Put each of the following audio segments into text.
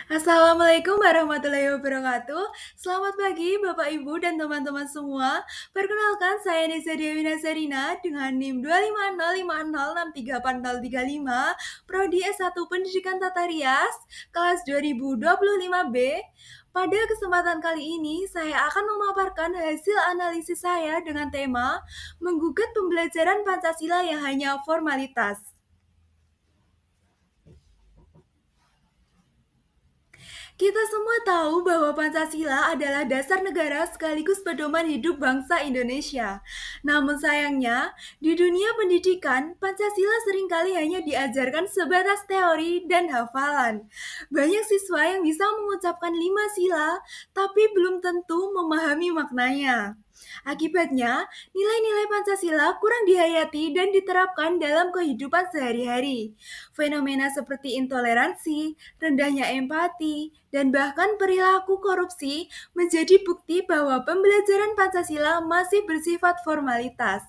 Assalamualaikum warahmatullahi wabarakatuh. Selamat pagi Bapak Ibu dan teman-teman semua. Perkenalkan saya Nisa Dewi Nasarina dengan NIM 25050638035, Prodi S1 Pendidikan Tata Rias, kelas 2025B. Pada kesempatan kali ini, saya akan memaparkan hasil analisis saya dengan tema menggugat pembelajaran Pancasila yang hanya formalitas. Kita semua tahu bahwa Pancasila adalah dasar negara sekaligus pedoman hidup bangsa Indonesia. Namun sayangnya, di dunia pendidikan, Pancasila seringkali hanya diajarkan sebatas teori dan hafalan. Banyak siswa yang bisa mengucapkan 5 sila, tapi belum tentu memahami maknanya. Akibatnya, nilai-nilai Pancasila kurang dihayati dan diterapkan dalam kehidupan sehari-hari. Fenomena seperti intoleransi, rendahnya empati, dan bahkan perilaku korupsi menjadi bukti bahwa pembelajaran Pancasila masih bersifat formalitas.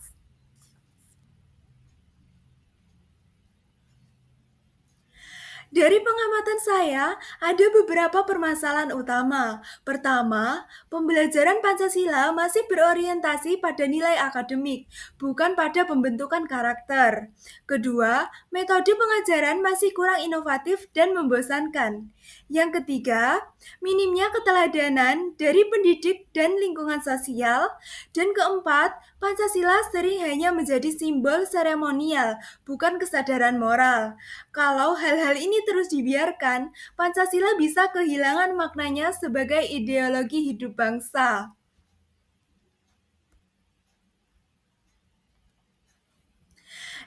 Dari pengamatan saya, ada beberapa permasalahan utama. Pertama, pembelajaran Pancasila masih berorientasi pada nilai akademik, bukan pada pembentukan karakter. Kedua, metode pengajaran masih kurang inovatif dan membosankan. Yang ketiga, minimnya keteladanan dari pendidik dan lingkungan sosial. Dan keempat, Pancasila sering hanya menjadi simbol seremonial, bukan kesadaran moral. Kalau hal-hal ini terus dibiarkan, Pancasila bisa kehilangan maknanya sebagai ideologi hidup bangsa.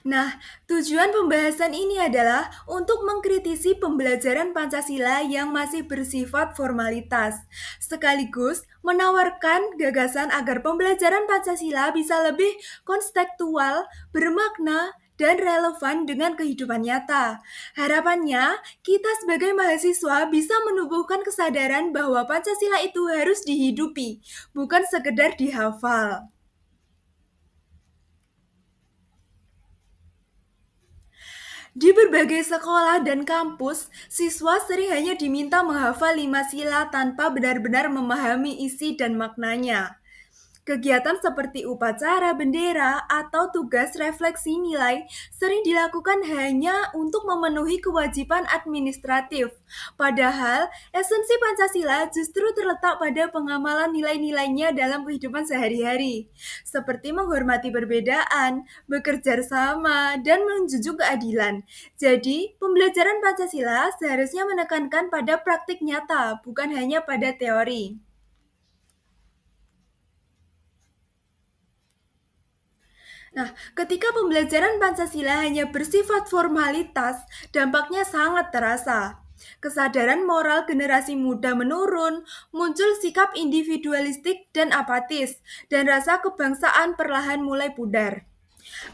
Nah, tujuan pembahasan ini adalah untuk mengkritisi pembelajaran Pancasila yang masih bersifat formalitas, sekaligus menawarkan gagasan agar pembelajaran Pancasila bisa lebih konstekstual, bermakna, dan relevan dengan kehidupan nyata. Harapannya, kita sebagai mahasiswa bisa menumbuhkan kesadaran bahwa Pancasila itu harus dihidupi, bukan sekedar dihafal. Di berbagai sekolah dan kampus, siswa sering hanya diminta menghafal 5 sila tanpa benar-benar memahami isi dan maknanya. Kegiatan seperti upacara bendera atau tugas refleksi nilai sering dilakukan hanya untuk memenuhi kewajiban administratif. Padahal, esensi Pancasila justru terletak pada pengamalan nilai-nilainya dalam kehidupan sehari-hari, seperti menghormati perbedaan, bekerja sama, dan menjunjung keadilan. Jadi, pembelajaran Pancasila seharusnya menekankan pada praktik nyata, bukan hanya pada teori. Nah, ketika pembelajaran Pancasila hanya bersifat formalitas, dampaknya sangat terasa. Kesadaran moral generasi muda menurun, muncul sikap individualistik dan apatis, dan rasa kebangsaan perlahan mulai pudar.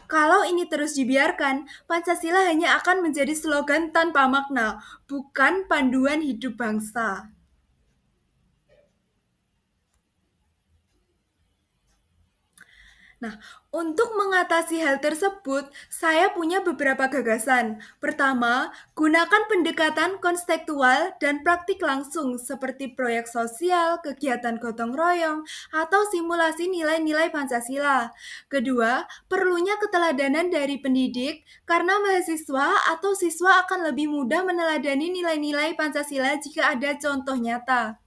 Kalau ini terus dibiarkan, Pancasila hanya akan menjadi slogan tanpa makna, bukan panduan hidup bangsa. Nah, untuk mengatasi hal tersebut, saya punya beberapa gagasan. Pertama, gunakan pendekatan konstekstual dan praktik langsung seperti proyek sosial, kegiatan gotong royong, atau simulasi nilai-nilai Pancasila. Kedua, perlunya keteladanan dari pendidik karena mahasiswa atau siswa akan lebih mudah meneladani nilai-nilai Pancasila jika ada contoh nyata.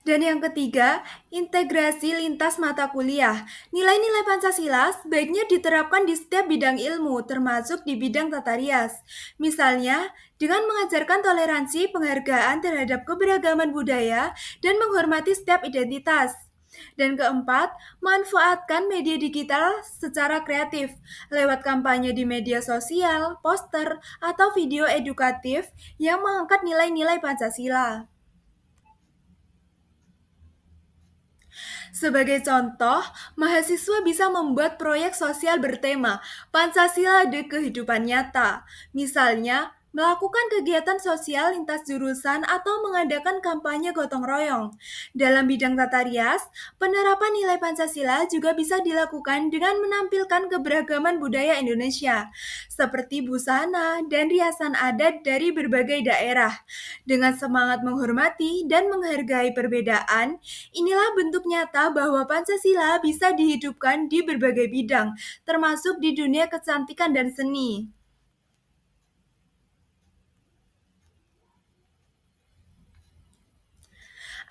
Dan yang ketiga, integrasi lintas mata kuliah. Nilai-nilai Pancasila sebaiknya diterapkan di setiap bidang ilmu, termasuk di bidang tata rias. Misalnya, dengan mengajarkan toleransi, penghargaan terhadap keberagaman budaya, dan menghormati setiap identitas. Dan keempat, manfaatkan media digital secara kreatif lewat kampanye di media sosial, poster, atau video edukatif yang mengangkat nilai-nilai Pancasila. Sebagai contoh, mahasiswa bisa membuat proyek sosial bertema Pancasila di kehidupan nyata. Misalnya, melakukan kegiatan sosial lintas jurusan atau mengadakan kampanye gotong royong. Dalam bidang tata rias, penerapan nilai Pancasila juga bisa dilakukan dengan menampilkan keberagaman budaya Indonesia, seperti busana dan riasan adat dari berbagai daerah. Dengan semangat menghormati dan menghargai perbedaan, inilah bentuk nyata bahwa Pancasila bisa dihidupkan di berbagai bidang, termasuk di dunia kecantikan dan seni.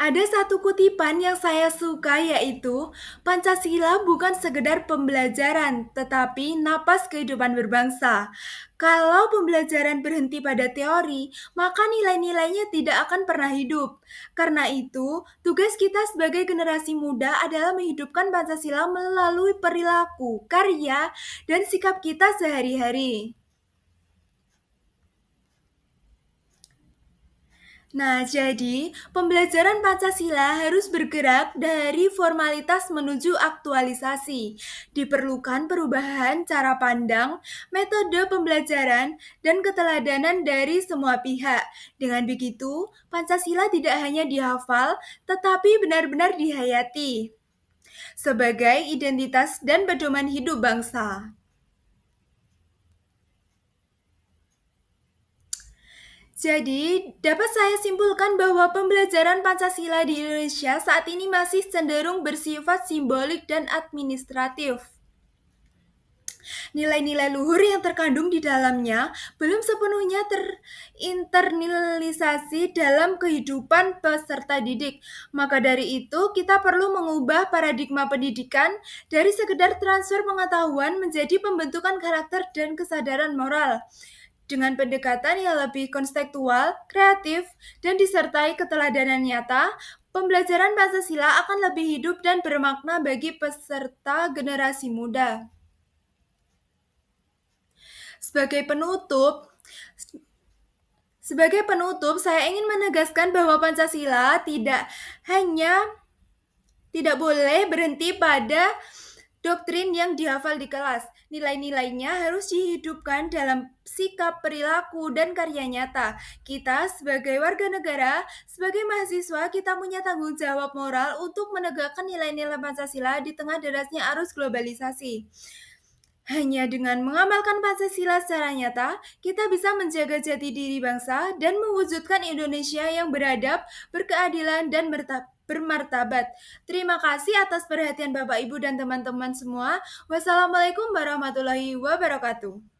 Ada satu kutipan yang saya suka yaitu, Pancasila bukan sekedar pembelajaran, tetapi napas kehidupan berbangsa. Kalau pembelajaran berhenti pada teori, maka nilai-nilainya tidak akan pernah hidup. Karena itu, tugas kita sebagai generasi muda adalah menghidupkan Pancasila melalui perilaku, karya, dan sikap kita sehari-hari. Nah, jadi pembelajaran Pancasila harus bergerak dari formalitas menuju aktualisasi. Diperlukan perubahan cara pandang, metode pembelajaran, dan keteladanan dari semua pihak. Dengan begitu, Pancasila tidak hanya dihafal, tetapi benar-benar dihayati sebagai identitas dan pedoman hidup bangsa. Jadi, dapat saya simpulkan bahwa pembelajaran Pancasila di Indonesia saat ini masih cenderung bersifat simbolik dan administratif. Nilai-nilai luhur yang terkandung di dalamnya belum sepenuhnya terinternalisasi dalam kehidupan peserta didik. Maka dari itu, kita perlu mengubah paradigma pendidikan dari sekedar transfer pengetahuan menjadi pembentukan karakter dan kesadaran moral. Dengan pendekatan yang lebih konstekstual, kreatif, dan disertai keteladanan nyata, pembelajaran Pancasila akan lebih hidup dan bermakna bagi peserta generasi muda. Sebagai penutup, sebagai penutup, saya ingin menegaskan bahwa Pancasila hanya tidak boleh berhenti pada doktrin yang dihafal di kelas. Nilai-nilainya harus dihidupkan dalam sikap, perilaku, dan karya nyata. Kita sebagai warga negara, sebagai mahasiswa, kita punya tanggung jawab moral untuk menegakkan nilai-nilai Pancasila di tengah derasnya arus globalisasi. Hanya dengan mengamalkan Pancasila secara nyata, kita bisa menjaga jati diri bangsa dan mewujudkan Indonesia yang beradab, berkeadilan, dan bermartabat. Terima kasih atas perhatian Bapak, Ibu, dan teman-teman semua. Wassalamualaikum warahmatullahi wabarakatuh.